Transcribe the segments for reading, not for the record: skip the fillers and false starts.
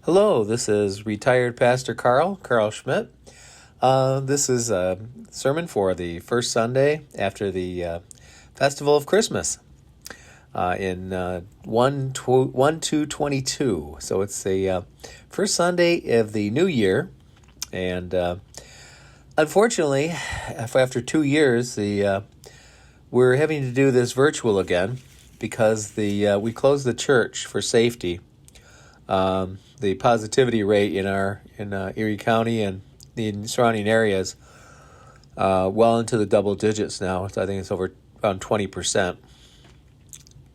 Hello, this is retired Pastor Karl Schmidt. This is a sermon for the first Sunday after the Festival of Christmas in 1/2/22. So it's the first Sunday of the new year, and unfortunately, after 2 years, we're having to do this virtual again because we closed the church for safety. The positivity rate in Erie County and the surrounding areas well into the double digits now. So I think it's around 20%.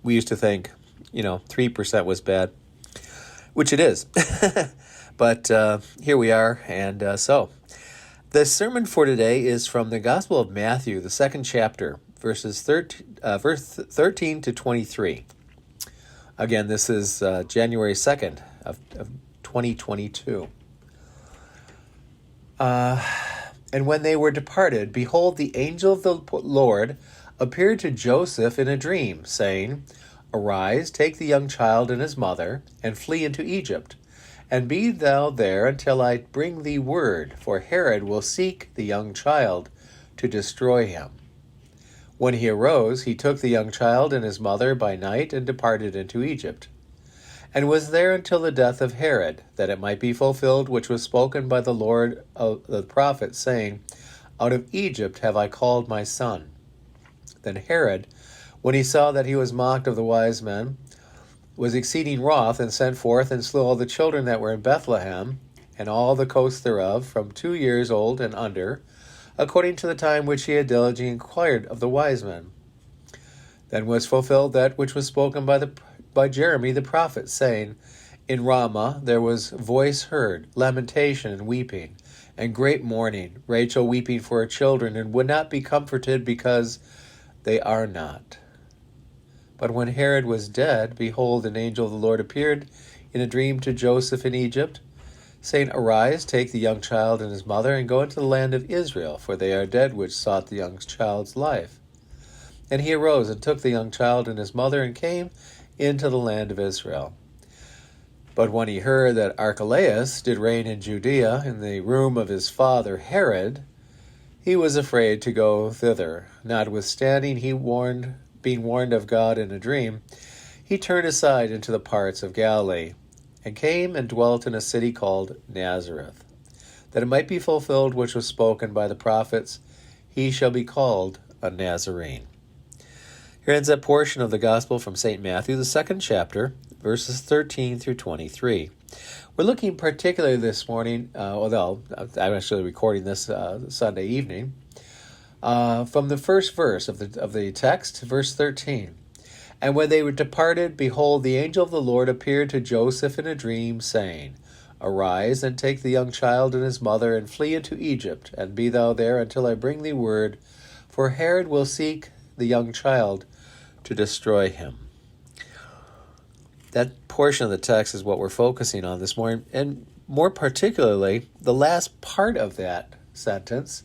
We used to think, 3% was bad, which it is. But here we are, and so the sermon for today is from the Gospel of Matthew, the second chapter, verse 13 to 23. Again, this is January 2nd of 2022. And when they were departed, behold, the angel of the Lord appeared to Joseph in a dream, saying, Arise, take the young child and his mother, and flee into Egypt, and be thou there until I bring thee word, for Herod will seek the young child to destroy him. When he arose, he took the young child and his mother by night and departed into Egypt, and was there until the death of Herod, that it might be fulfilled which was spoken by the Lord of the prophet, saying, Out of Egypt have I called my son. Then Herod, when he saw that he was mocked of the wise men, was exceeding wroth, and sent forth and slew all the children that were in Bethlehem, and all the coasts thereof, from 2 years old and under, according to the time which he had diligently inquired of the wise men. Then was fulfilled that which was spoken by Jeremy the prophet, saying, In Ramah there was voice heard, lamentation and weeping, and great mourning, Rachel weeping for her children, and would not be comforted because they are not. But when Herod was dead, behold, an angel of the Lord appeared in a dream to Joseph in Egypt, saying, Arise, take the young child and his mother, and go into the land of Israel, for they are dead which sought the young child's life. And he arose and took the young child and his mother, and came into the land of Israel. But when he heard that Archelaus did reign in Judea in the room of his father Herod, he was afraid to go thither. Notwithstanding, being warned of God in a dream, he turned aside into the parts of Galilee, and came and dwelt in a city called Nazareth, that it might be fulfilled which was spoken by the prophets, He shall be called a Nazarene. Here ends that portion of the Gospel from St. Matthew, the second chapter, verses 13 through 23. We're looking particularly this morning, although I'm actually recording this Sunday evening, from the first verse of the text, verse 13. And when they were departed, behold, the angel of the Lord appeared to Joseph in a dream, saying, Arise, and take the young child and his mother, and flee into Egypt, and be thou there until I bring thee word, for Herod will seek the young child to destroy him. That portion of the text is what we're focusing on this morning, and more particularly, the last part of that sentence,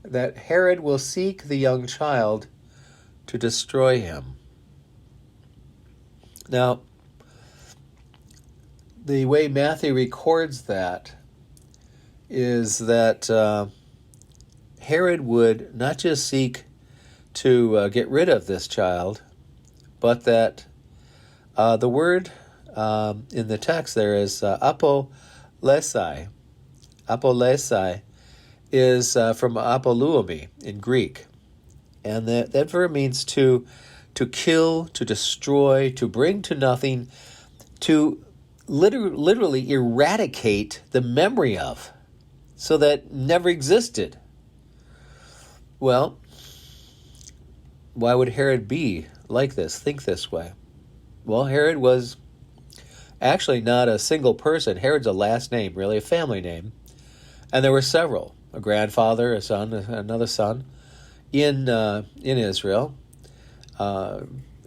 that Herod will seek the young child to destroy him. Now, the way Matthew records that is that Herod would not just seek to get rid of this child, but that the word in the text there is apolesai. Apolesai is from apoluomi in Greek. And that verb means to kill, to destroy, to bring to nothing, to literally eradicate the memory of, so that never existed. Well, why would Herod be like this, think this way? Well, Herod was actually not a single person. Herod's a last name, really a family name. And there were several, a grandfather, a son, another son, in Israel.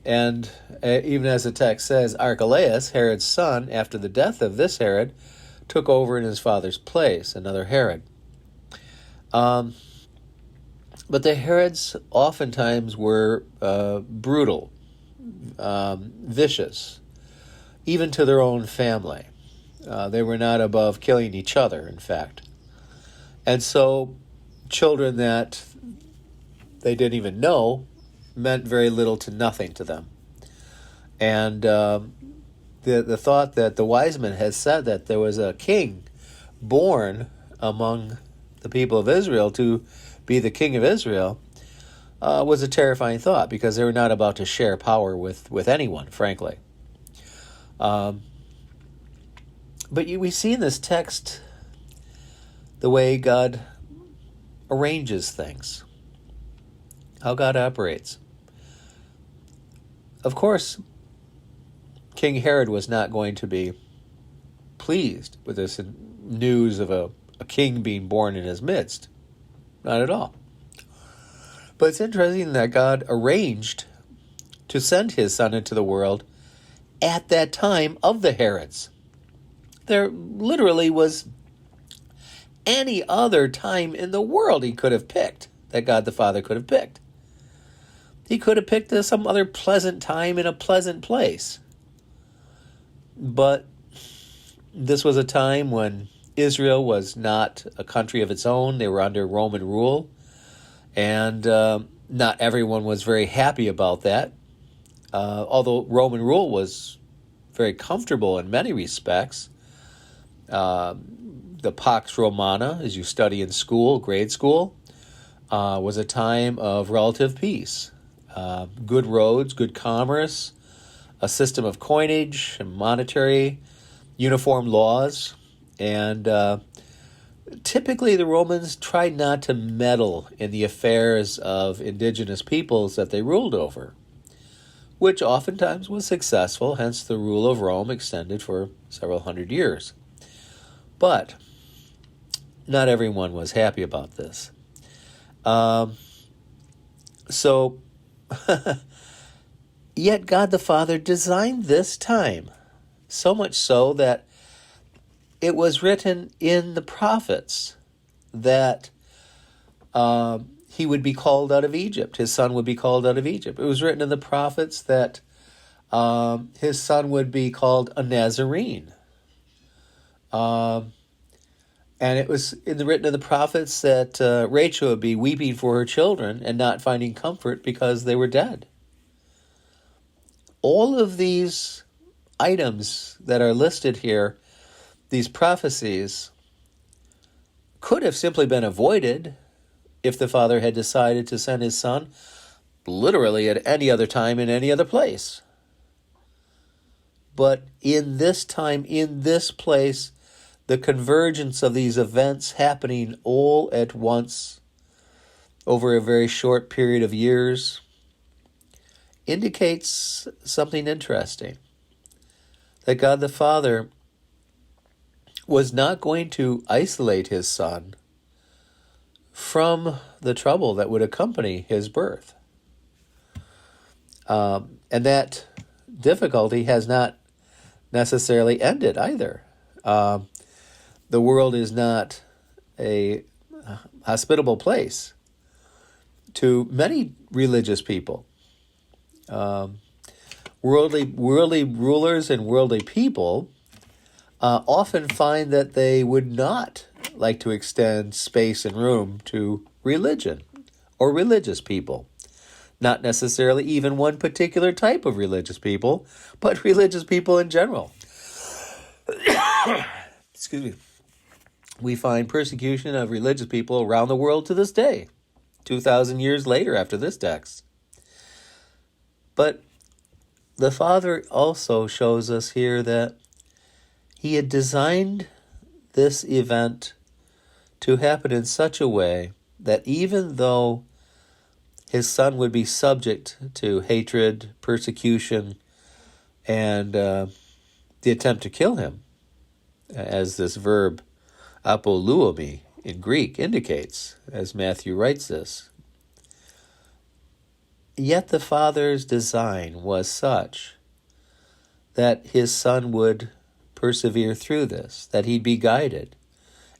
And even as the text says, Archelaus, Herod's son, after the death of this Herod, took over in his father's place, another Herod. But the Herods oftentimes were brutal, vicious, even to their own family. They were not above killing each other, in fact. And so children that they didn't even know meant very little to nothing to them. And the thought that the wise men had said that there was a king born among the people of Israel to be the king of Israel was a terrifying thought, because they were not about to share power with anyone, frankly. But we see in this text the way God arranges things, how God operates. Of course, King Herod was not going to be pleased with this news of a king being born in his midst. Not at all. But it's interesting that God arranged to send his son into the world at that time of the Herods. There literally was any other time in the world he could have picked, that God the Father could have picked. He could have picked some other pleasant time in a pleasant place. But this was a time when Israel was not a country of its own. They were under Roman rule. And not everyone was very happy about that. Although Roman rule was very comfortable in many respects. The Pax Romana, as you study in school, grade school, was a time of relative peace. Good roads, good commerce, a system of coinage and monetary, uniform laws, and typically the Romans tried not to meddle in the affairs of indigenous peoples that they ruled over, which oftentimes was successful, hence the rule of Rome extended for several hundred years. But not everyone was happy about this. Yet God the Father designed this time, so much so that it was written in the prophets that he would be called out of Egypt. His son would be called out of Egypt. It was written in the prophets that his son would be called a Nazarene. And it was written in the prophets that Rachel would be weeping for her children and not finding comfort because they were dead. All of these items that are listed here, these prophecies, could have simply been avoided if the Father had decided to send his Son literally at any other time in any other place. But in this time, in this place, the convergence of these events happening all at once over a very short period of years indicates something interesting. That God the Father was not going to isolate his Son from the trouble that would accompany his birth. And that difficulty has not necessarily ended either. The world is not a hospitable place to many religious people. Worldly rulers and worldly people often find that they would not like to extend space and room to religion or religious people. Not necessarily even one particular type of religious people, but religious people in general. Excuse me. We find persecution of religious people around the world to this day, 2,000 years later after this text. But the Father also shows us here that he had designed this event to happen in such a way that even though his Son would be subject to hatred, persecution, and the attempt to kill him, as this verb apoluomi in Greek indicates, as Matthew writes this. Yet the Father's design was such that his Son would persevere through this, that he'd be guided.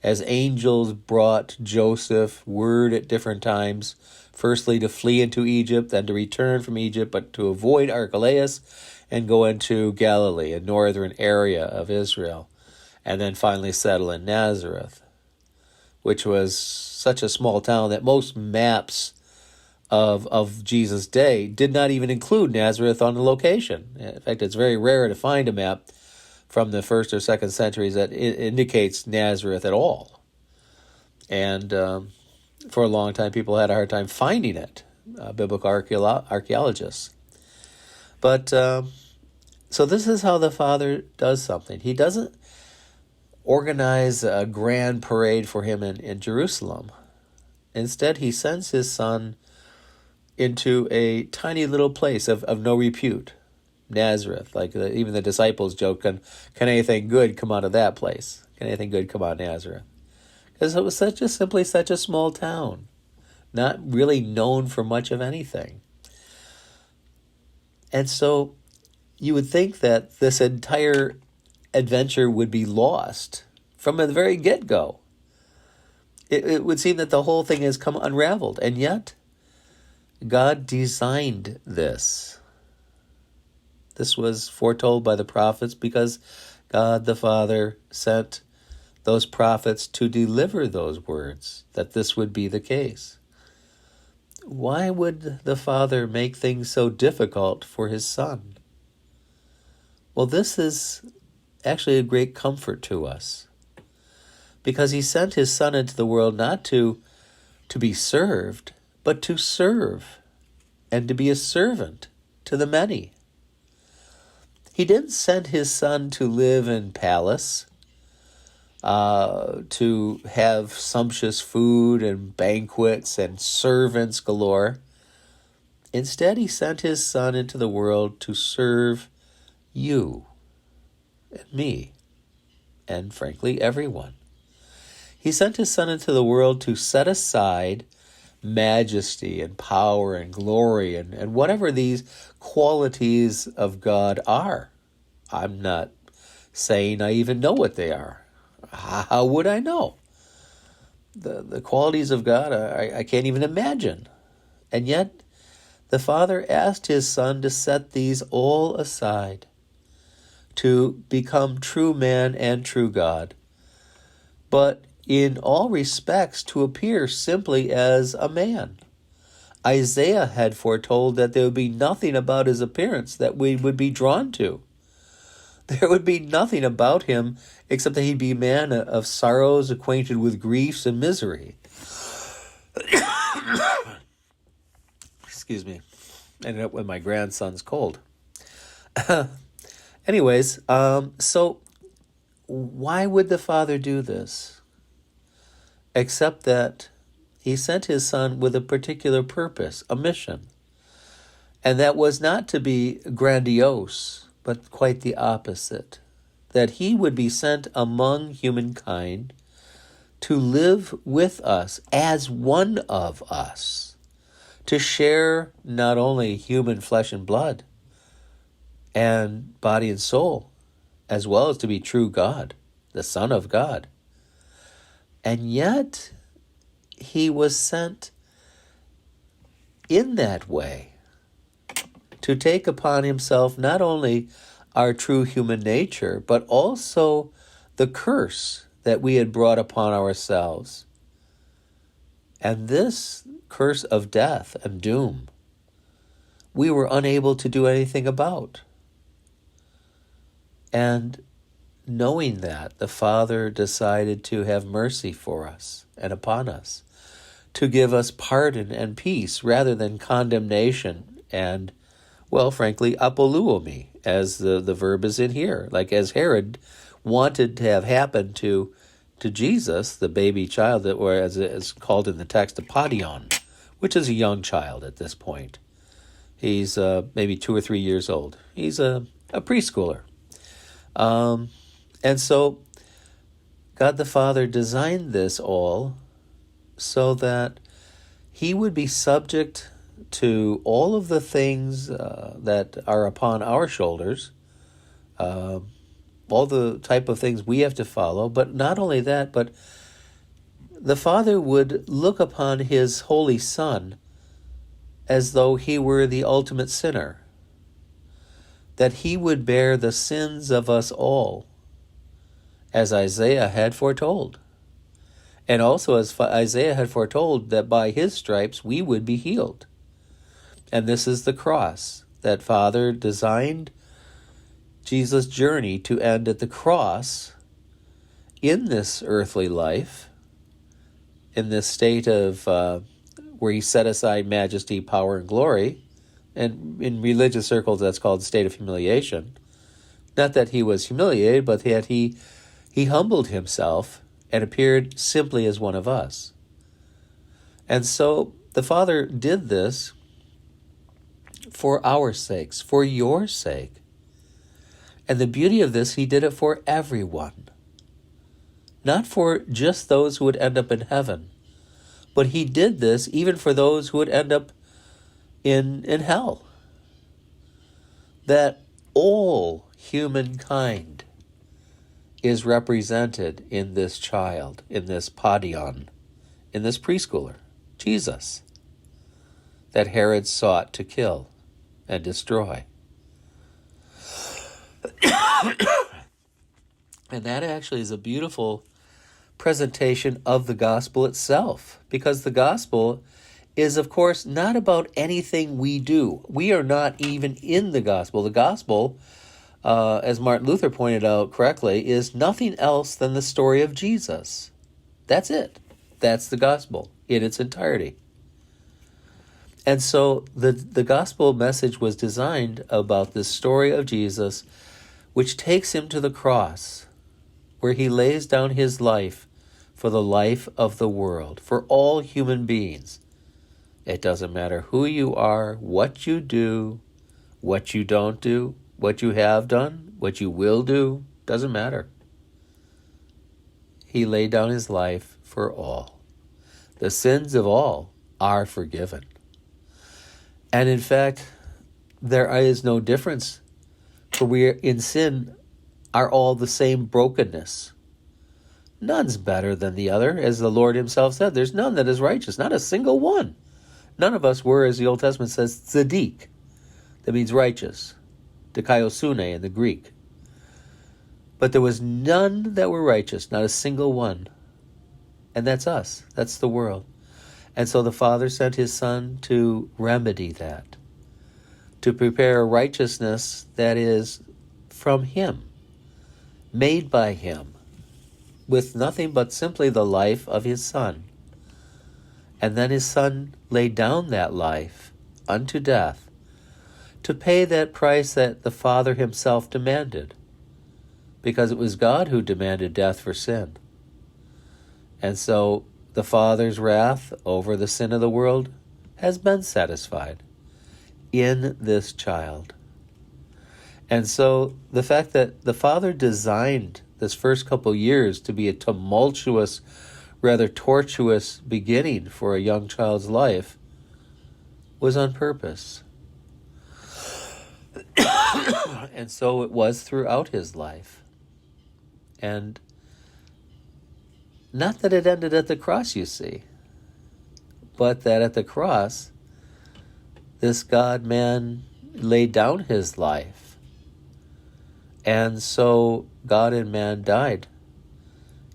As angels brought Joseph word at different times, firstly to flee into Egypt, then to return from Egypt, but to avoid Archelaus and go into Galilee, a northern area of Israel. and then finally settle in Nazareth, which was such a small town that most maps of Jesus' day did not even include Nazareth on the location. In fact, it's very rare to find a map from the 1st or 2nd centuries that indicates Nazareth at all. And for a long time, people had a hard time finding it, biblical archaeologists. But so this is how the Father does something. He doesn't organize a grand parade for him in Jerusalem. Instead, he sends his Son into a tiny little place of no repute, Nazareth. Like even the disciples joke, can anything good come out of that place? Can anything good come out of Nazareth? Because it was simply such a small town, not really known for much of anything. And so you would think that this entire adventure would be lost from the very get-go. It would seem that the whole thing has come unraveled, and yet God designed this. This was foretold by the prophets because God the Father sent those prophets to deliver those words, that this would be the case. Why would the Father make things so difficult for his Son? Well, this is actually a great comfort to us, because he sent his Son into the world not to be served, but to serve and to be a servant to the many. He didn't send his Son to live in palace, to have sumptuous food and banquets and servants galore. Instead, he sent his Son into the world to serve you and me, and frankly, everyone. He sent his Son into the world to set aside majesty and power and glory and whatever these qualities of God are. I'm not saying I even know what they are. How would I know? The qualities of God, I can't even imagine. And yet, the Father asked his Son to set these all aside, to become true man and true God, but in all respects to appear simply as a man. Isaiah had foretold that there would be nothing about his appearance that we would be drawn to. There would be nothing about him except that he'd be a man of sorrows, acquainted with griefs and misery. Excuse me. I ended up with my grandson's cold. Anyways, so why would the Father do this? Except that he sent his Son with a particular purpose, a mission. And that was not to be grandiose, but quite the opposite. That he would be sent among humankind to live with us as one of us, to share not only human flesh and blood and body and soul, as well as to be true God, the Son of God. And yet, he was sent in that way to take upon himself not only our true human nature, but also the curse that we had brought upon ourselves. And this curse of death and doom, we were unable to do anything about. And knowing that, the Father decided to have mercy for us and upon us, to give us pardon and peace rather than condemnation and, well, frankly, apoluomi, as the verb is in here. Like as Herod wanted to have happened to Jesus, the baby child, or as it's called in the text, a padion, which is a young child at this point. He's maybe 2 or 3 years old. He's a preschooler. And so God the Father designed this all so that he would be subject to all of the things that are upon our shoulders, all the type of things we have to follow. But not only that, but the Father would look upon his holy Son as though he were the ultimate sinner, that he would bear the sins of us all, as Isaiah had foretold. And also as Isaiah had foretold that by his stripes we would be healed. And this is the cross, that Father designed Jesus' journey to end at the cross in this earthly life, in this state of where he set aside majesty, power, and glory. And in religious circles, that's called the state of humiliation. Not that he was humiliated, but that he humbled himself and appeared simply as one of us. And so the Father did this for our sakes, for your sake. And the beauty of this, he did it for everyone. Not for just those who would end up in heaven, but he did this even for those who would end up in hell. That all humankind is represented in this child, in this padion, in this preschooler, Jesus, that Herod sought to kill and destroy. And that actually is a beautiful presentation of the gospel itself, because the gospel is, of course, not about anything we do. We are not even in the gospel. The gospel, as Martin Luther pointed out correctly, is nothing else than the story of Jesus. That's it. That's the gospel in its entirety. And so the gospel message was designed about this story of Jesus, which takes him to the cross, where he lays down his life for the life of the world, for all human beings. It doesn't matter who you are, what you do, what you don't do, what you have done, what you will do, doesn't matter. He laid down his life for all. The sins of all are forgiven. And in fact, there is no difference, for we in sin are all the same brokenness. None's better than the other, as the Lord himself said. There's none that is righteous, not a single one. None of us were, as the Old Testament says, tzaddik. That means righteous. Dikaiosune in the Greek. But there was none that were righteous, not a single one. And that's us. That's the world. And so the Father sent his Son to remedy that, to prepare a righteousness that is from him, made by him, with nothing but simply the life of his Son. And then his Son laid down that life unto death to pay that price that the Father himself demanded, because it was God who demanded death for sin. And so the Father's wrath over the sin of the world has been satisfied in this child. And so the fact that the Father designed this first couple years to be a tumultuous, rather tortuous beginning for a young child's life was on purpose. And so it was throughout his life. And not that it ended at the cross, you see, but that at the cross, this God-man laid down his life. And so God and man died.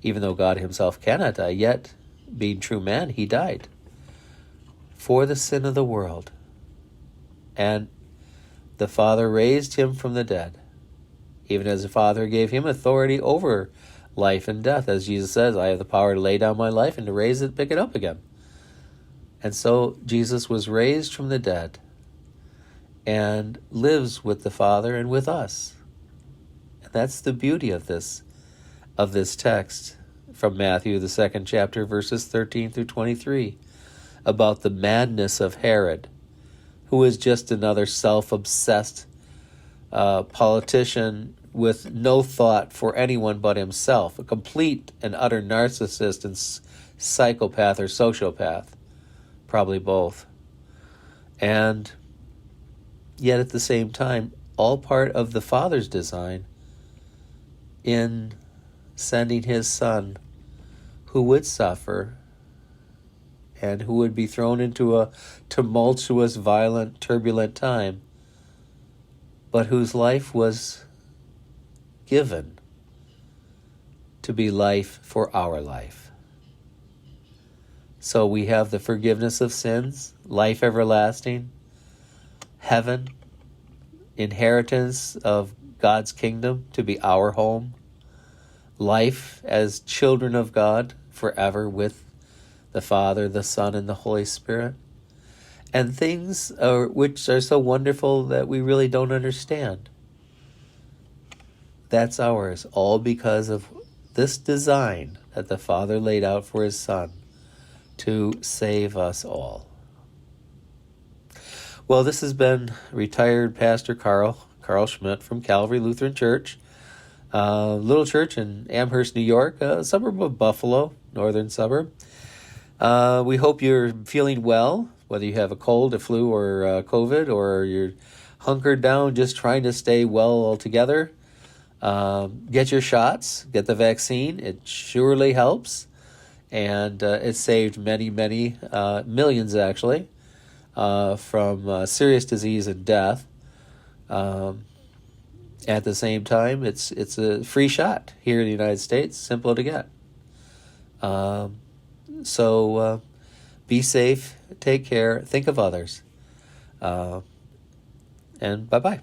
Even though God himself cannot die, yet, being true man, he died for the sin of the world. And the Father raised him from the dead, even as the Father gave him authority over life and death. As Jesus says, I have the power to lay down my life and to raise it, pick it up again. And so Jesus was raised from the dead and lives with the Father and with us. And that's the beauty of this text from Matthew, the 2nd chapter, verses 13 through 23, about the madness of Herod, who is just another self-obsessed politician with no thought for anyone but himself, a complete and utter narcissist and psychopath or sociopath, probably both. And yet at the same time, all part of the Father's design in sending his Son, who would suffer and who would be thrown into a tumultuous, violent, turbulent time, but whose life was given to be life for our life. So we have the forgiveness of sins, life everlasting, heaven, inheritance of God's kingdom to be our home, life as children of God forever with the Father, the Son, and the Holy Spirit, and things which are so wonderful that we really don't understand. That's ours, all because of this design that the Father laid out for His Son to save us all. Well, this has been retired Pastor Karl Schmidt from Calvary Lutheran Church, little church in Amherst, New York, a suburb of Buffalo, northern suburb. We hope you're feeling well, whether you have a cold, a flu, or COVID, or you're hunkered down just trying to stay well altogether. Get your shots, get the vaccine. It surely helps. And it saved many, millions actually, from serious disease and death. At the same time, it's a free shot here in the United States, simple to get. So be safe, take care, think of others, and bye-bye.